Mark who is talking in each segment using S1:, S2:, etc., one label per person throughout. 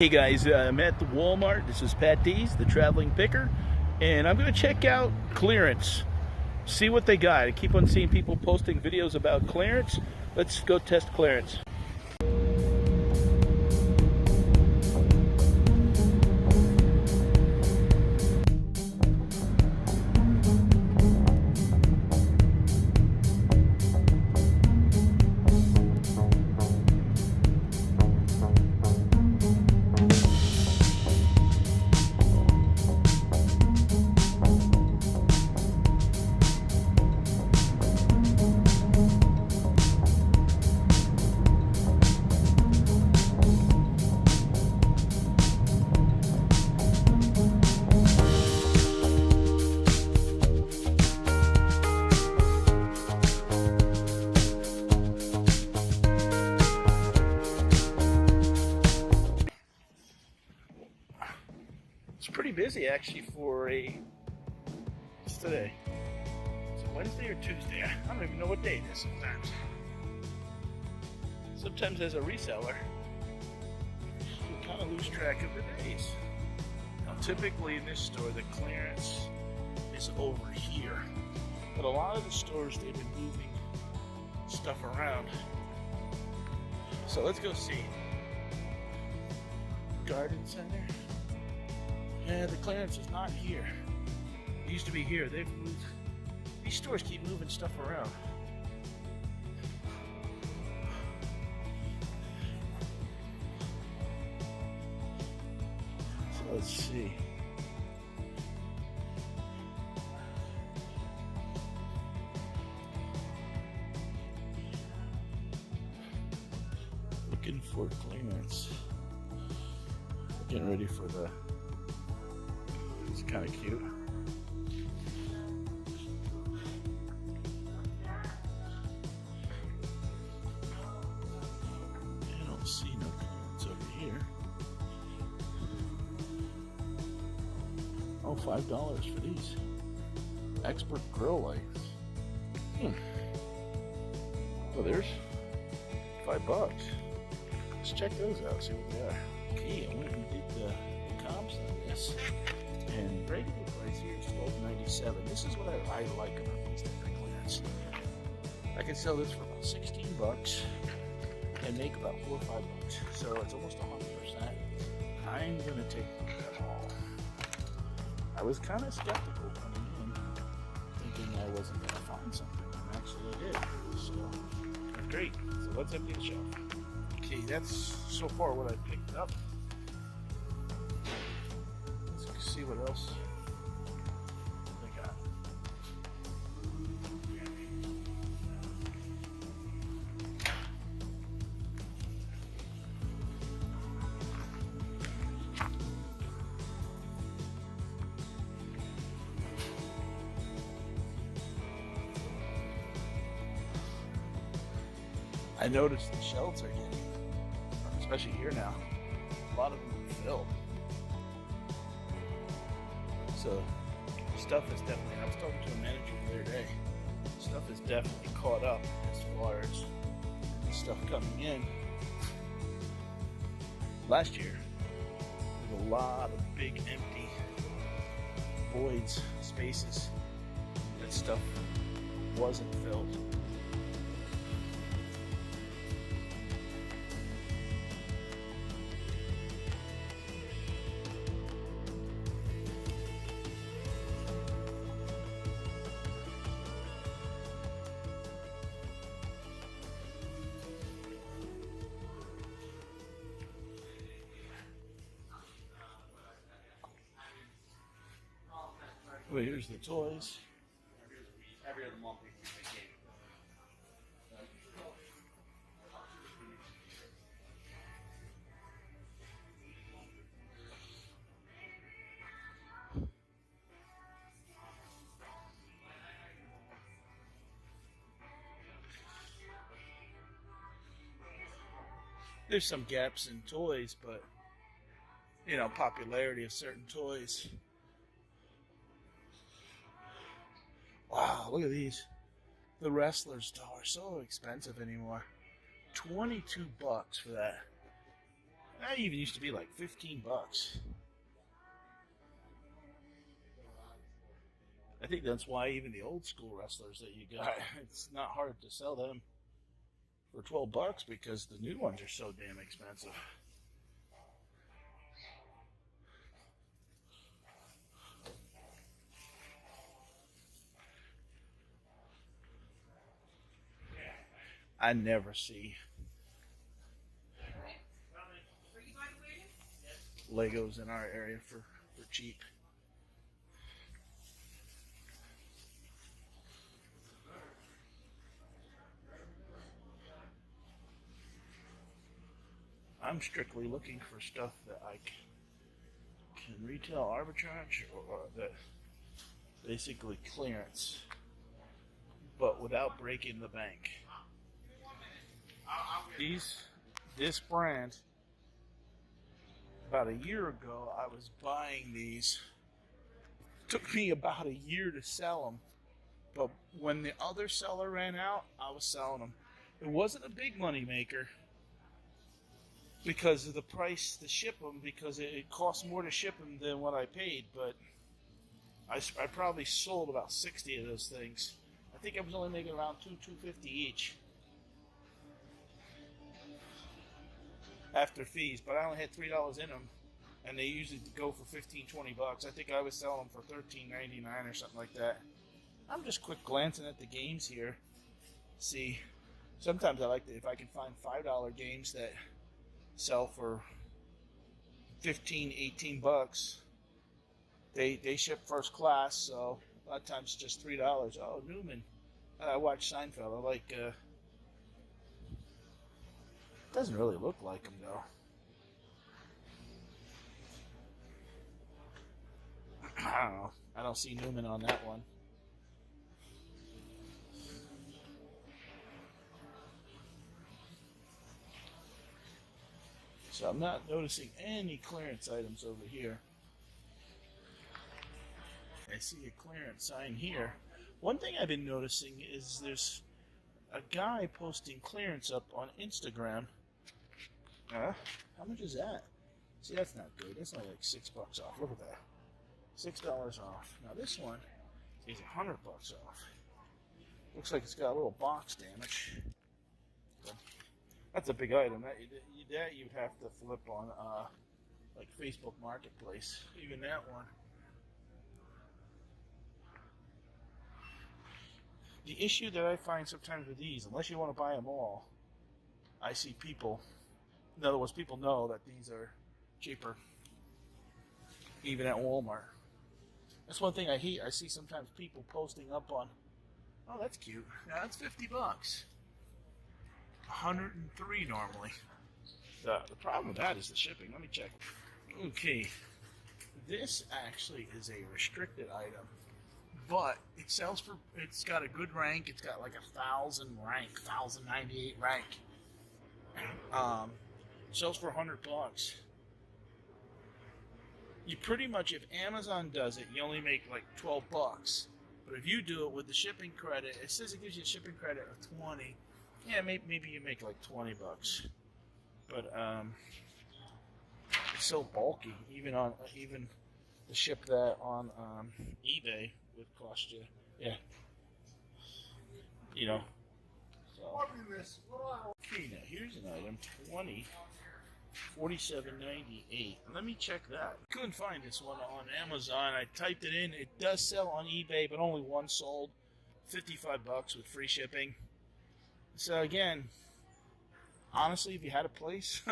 S1: Hey guys, I'm at the Walmart. This is Pat D's, the traveling picker, and I'm going to check out clearance, see what they got. I keep on seeing people posting videos about clearance. Let's go test clearance. It's pretty busy actually for what's today? Is it Wednesday or Tuesday? I don't even know what day it is sometimes. Sometimes as a reseller, you kind of lose track of the days. Now typically in this store, the clearance is over here. But a lot of the stores, they've been moving stuff around. So let's go see. Garden Center. Yeah, the clearance is not here. It used to be here. They've moved. These stores keep moving stuff around. So let's see. Looking for clearance. Getting ready for the. It's kind of cute. I don't see no clearance over here. Oh, $5 for these. Expert grill lights. Oh, there's $5. Let's check those out, see what they are. Okay, I went and did the comps on this. And regular price here is $12.97. This is what I like about these different clearance. I can sell this for about 16 bucks and make about $4 or $5. So it's almost 100%. I'm gonna take that all. I was kind of skeptical coming in, thinking I wasn't gonna find something, and actually I did. So that's great. So let's empty the shelf. Okay, that's so far what I picked up. See what else they got. I noticed the shelves are getting, especially here now, a lot of them are filled. So stuff is definitely, I was talking to a manager the other day, stuff is definitely caught up as far as the stuff coming in. Last year, there was a lot of big empty voids, spaces, that stuff wasn't filled. Well, here's the toys. There's some gaps in toys, but popularity of certain toys. Wow, look at these. The wrestlers are so expensive anymore. 22 bucks for that. That even used to be like 15 bucks. I think that's why even the old school wrestlers that you got, it's not hard to sell them for 12 bucks because the new ones are so damn expensive. I never see Legos in our area for cheap. I'm strictly looking for stuff that I can retail arbitrage or that basically clearance, but without breaking the bank. This brand, about a year ago, I was buying these. It took me about a year to sell them, but when the other seller ran out, I was selling them. It wasn't a big money maker because of the price to ship them, because it cost more to ship them than what I paid, but I probably sold about 60 of those things. I think I was only making around $2.50 each after fees, but I only had $3 in them, and they usually go for 15-20 bucks. I think I was selling them for $13.99 or something like that. I'm just quick glancing at the games here. See, sometimes I like to, if I can find $5 games that sell for 15, 18 bucks. They ship first class, so a lot of times it's just $3. Oh, Newman. I watch Seinfeld. I like, doesn't really look like him, though. I don't know. I don't see Newman on that one. So I'm not noticing any clearance items over here. I see a clearance sign here. One thing I've been noticing is there's a guy posting clearance up on Instagram. How much is that? See, that's not good. That's only like $6 off. Look at that. $6 off. Now this one is $100 off. Looks like it's got a little box damage. So that's a big item. That you'd have to flip on like Facebook Marketplace. Even that one. The issue that I find sometimes with these, unless you want to buy them all, I see people, in other words, people know that these are cheaper, even at Walmart. That's one thing I hate. I see sometimes people posting up on, oh, that's cute. Now that's 50 bucks. 103 normally. The problem with that is the shipping. Let me check. Okay, this actually is a restricted item. But it sells for, it's got a good rank. It's got like 1,000 rank, 1,098 rank. Sells for 100 bucks. You pretty much, if Amazon does it, you only make like 12 bucks. But if you do it with the shipping credit, it says it gives you a shipping credit of 20. Yeah, maybe you make like 20 bucks. But it's so bulky. Even to ship that on eBay would cost you, yeah, you know. So. Okay, now here's an item, 20, $47.98. Let me check that. Couldn't find this one on Amazon. I typed it in. It does sell on eBay, but only one sold. 55 bucks with free shipping. So again, honestly, if you had a place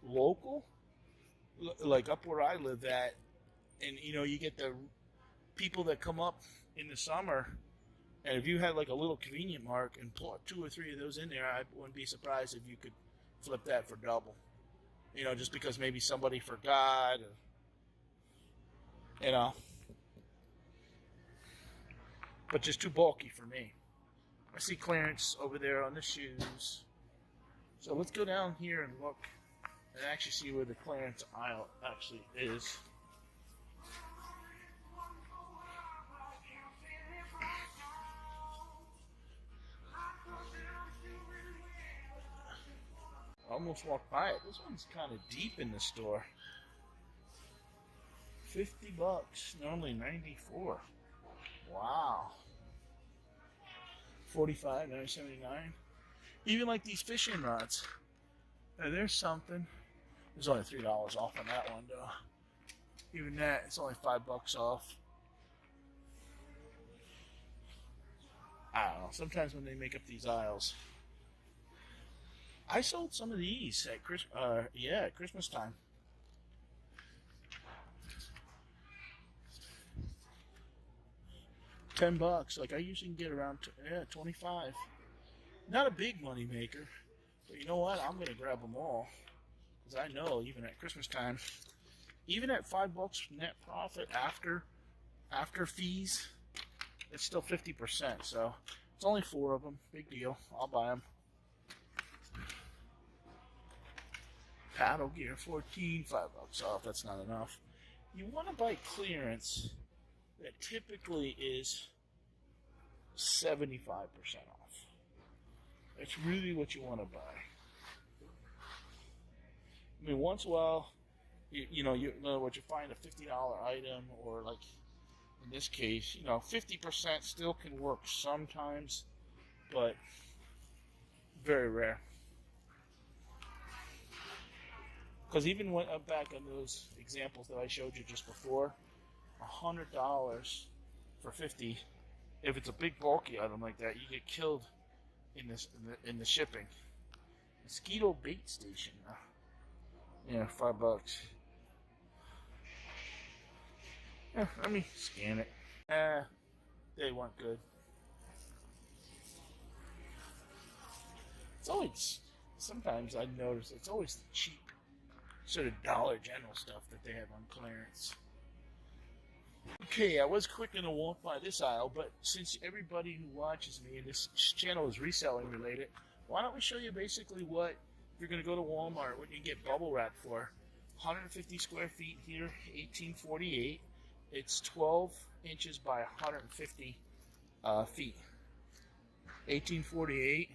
S1: local, like up where I live at, and you know, you get the people that come up in the summer, and if you had like a little convenient mark and put 2 or 3 of those in there, I wouldn't be surprised if you could flip that for double. You know, just because maybe somebody forgot, or, you know. But just too bulky for me. I see clearance over there on the shoes. So let's go down here and look and actually see where the clearance aisle actually is. Almost walked by it. This one's kind of deep in the store. $50, normally $94. Wow. 45, $9.79. Even like these fishing rods. Now, there's something. There's only $3 off on that one, though. Even that, it's only $5 off. I don't know. Sometimes when they make up these aisles, I sold some of these at Christmas time. $10. Like I usually can get around 25. Not a big money maker, but you know what? I'm gonna grab them all because I know even at Christmas time, even at $5 net profit after fees, it's still 50%. So it's only 4 of them. Big deal. I'll buy them. Paddle gear 14, $5 off. That's not enough. You want to buy clearance that typically is 75% off. That's really what you want to buy. I mean, once in a while, in other words, you find a $50 item, or like in this case, 50% still can work sometimes, but very rare. Because even when I'm back on those examples that I showed you just before, $100 for 50. If it's a big bulky item like that, you get killed in the shipping. Mosquito bait station. Yeah, $5. Yeah, let me scan it. They weren't good. It's always, sometimes I notice it's always the cheap sort of Dollar General stuff that they have on clearance. Okay, I was quick gonna walk by this aisle, but since everybody who watches me and this channel is reselling related, why don't we show you basically what, if you're gonna go to Walmart, what you get bubble wrap for. 150 square feet here, 1848. It's 12 inches by 150 feet. 1848.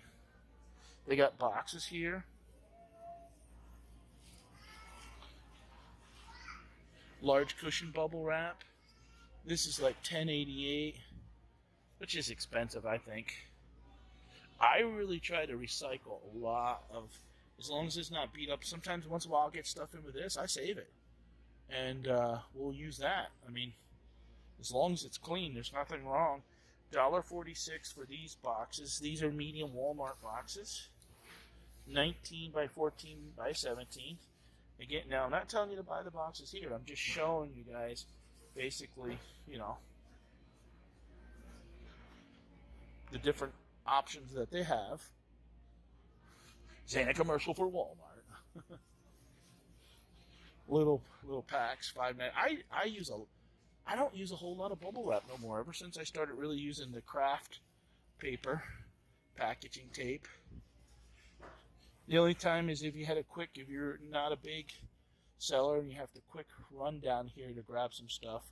S1: They got boxes here. Large cushion bubble wrap. This is like $10.88, which is expensive, I think. I really try to recycle a lot of, as long as it's not beat up. Sometimes once in a while I'll get stuff in with this, I save it. And we'll use that. I mean, as long as it's clean, there's nothing wrong. $1.46 for these boxes. These are medium Walmart boxes. 19 by 14 by 17. Again, now I'm not telling you to buy the boxes here. I'm just showing you guys basically, the different options that they have. This ain't a commercial for Walmart. little packs, $5.99. I don't use a whole lot of bubble wrap no more. Ever since I started really using the craft paper packaging tape. The only time is if you're not a big seller and you have to quick run down here to grab some stuff.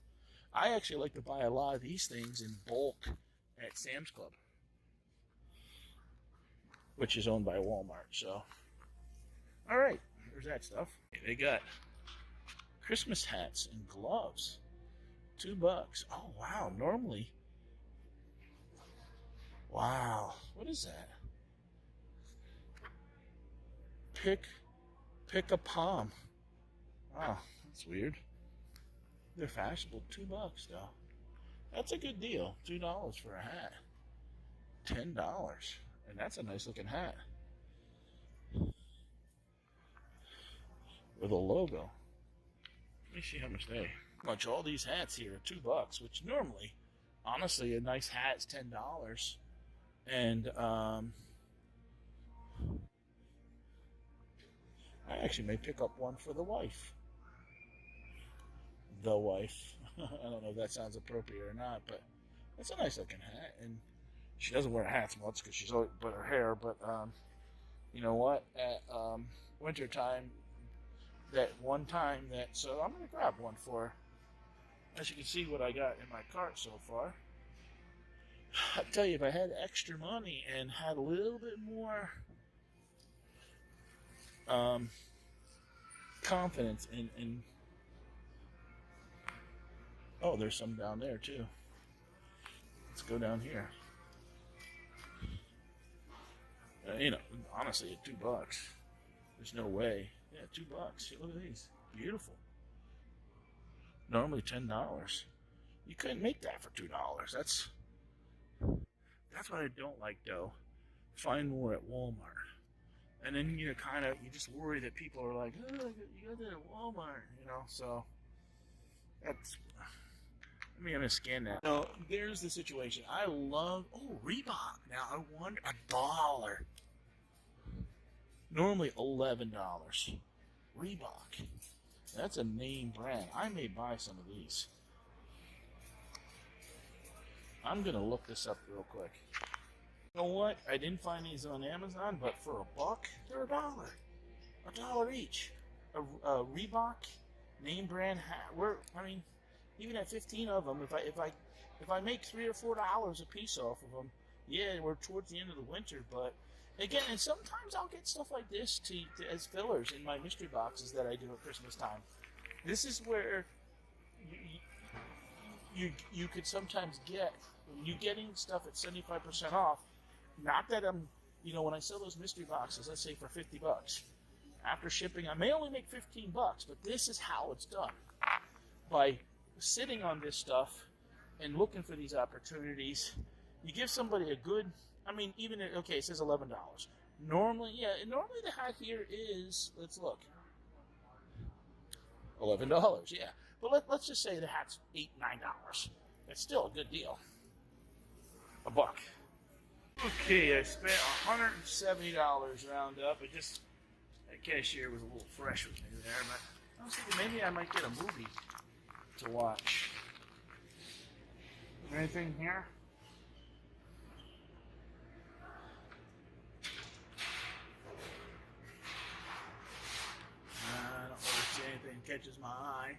S1: I actually like to buy a lot of these things in bulk at Sam's Club, which is owned by Walmart. So, all right, there's that stuff. They got Christmas hats and gloves, $2. Oh wow! Normally, wow, what is that? Pick a palm. Oh, that's weird. They're fashionable. $2 though. That's a good deal. $2 for a hat. $10. And that's a nice looking hat. With a logo. Let me see how much they. Bunch of all these hats here are $2, which normally, honestly, a nice hat is $10. And I actually may pick up one for the wife. The wife. I don't know if that sounds appropriate or not, but that's a nice looking hat. And she doesn't wear hats much because she's always but her hair. But you know what? At winter time, so I'm gonna grab one for her. As you can see, what I got in my cart so far. I tell you, if I had extra money and had a little bit more confidence in. Oh, there's some down there too. Let's go down here. You know, honestly, at $2, there's no way. Yeah, $2. Look at these, beautiful. Normally $10. You couldn't make that for $2. That's what I don't like though. Find more at Walmart, and then you just worry that people are like, oh, you got that at Walmart, you know. So that's. I'm gonna scan that. No, there's the situation. I love Reebok. Now I wonder $1. Normally $11. Reebok. That's a name brand. I may buy some of these. I'm gonna look this up real quick. You know what? I didn't find these on Amazon, but for $1, they're $1. $1 each. A Reebok name brand hat. Even at 15 of them, if I make $3 or $4 a piece off of them, yeah, we're towards the end of the winter. But again, and sometimes I'll get stuff like this as fillers in my mystery boxes that I do at Christmas time. This is where you could sometimes get when you're getting stuff at 75% off. Not that when I sell those mystery boxes, let's say for $50, after shipping, I may only make $15, but this is how it's done. By sitting on this stuff and looking for these opportunities, you give somebody a good, it says $11. Normally the hat here is, let's look, $11, yeah. But let's just say the hat's $8, $9. That's still a good deal. $1. Okay, I spent $170 round up. That cashier was a little fresh with me there, but I was thinking maybe I might get a movie to watch. Anything here? I don't really see anything catches my eye.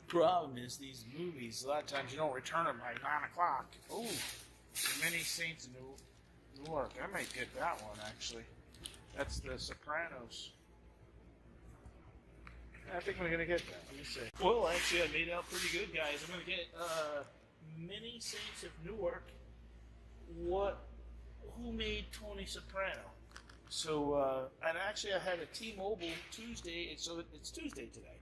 S1: Problem is, these movies, a lot of times you don't return them by 9 o'clock. Oh, The Many Saints of Newark. I might get that one, actually. That's The Sopranos. I think I'm going to get that. Let me see. Well, actually, I made out pretty good, guys. I'm going to get Many Saints of Newark. Who made Tony Soprano? So, and actually, I had a T-Mobile Tuesday, so it's Tuesday today.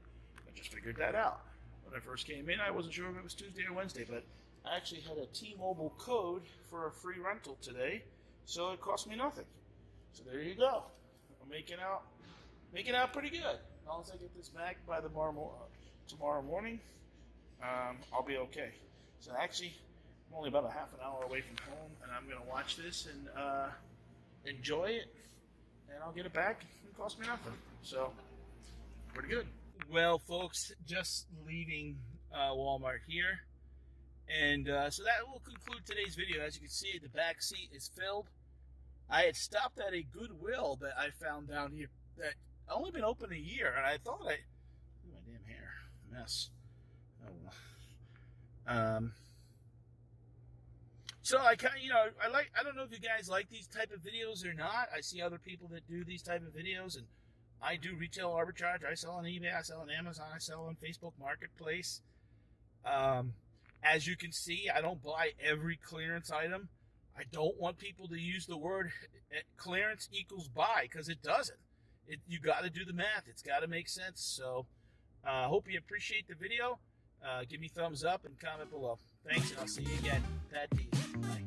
S1: I just figured that out. When I first came in, I wasn't sure if it was Tuesday or Wednesday, but I actually had a T-Mobile code for a free rental today, so it cost me nothing. So there you go. I'm making out pretty good. As long as I get this back by tomorrow morning, I'll be okay. So actually, I'm only about a half an hour away from home, and I'm going to watch this and enjoy it, and I'll get it back. It cost me nothing. So, pretty good. Well, folks, just leaving Walmart here. And so that will conclude today's video. As you can see, the back seat is filled. I had stopped at a Goodwill that I found down here that only been open a year, and I thought look at my damn hair, mess. Oh well. So I kind of, I don't know if you guys like these type of videos or not. I see other people that do these type of videos, and I do retail arbitrage. I sell on eBay, I sell on Amazon, I sell on Facebook Marketplace. As you can see, I don't buy every clearance item. I don't want people to use the word clearance equals buy, because it doesn't. You got to do the math. It's got to make sense. So hope you appreciate the video. Give me thumbs up and comment below. Thanks, and I'll see you again. Pat D. Bye.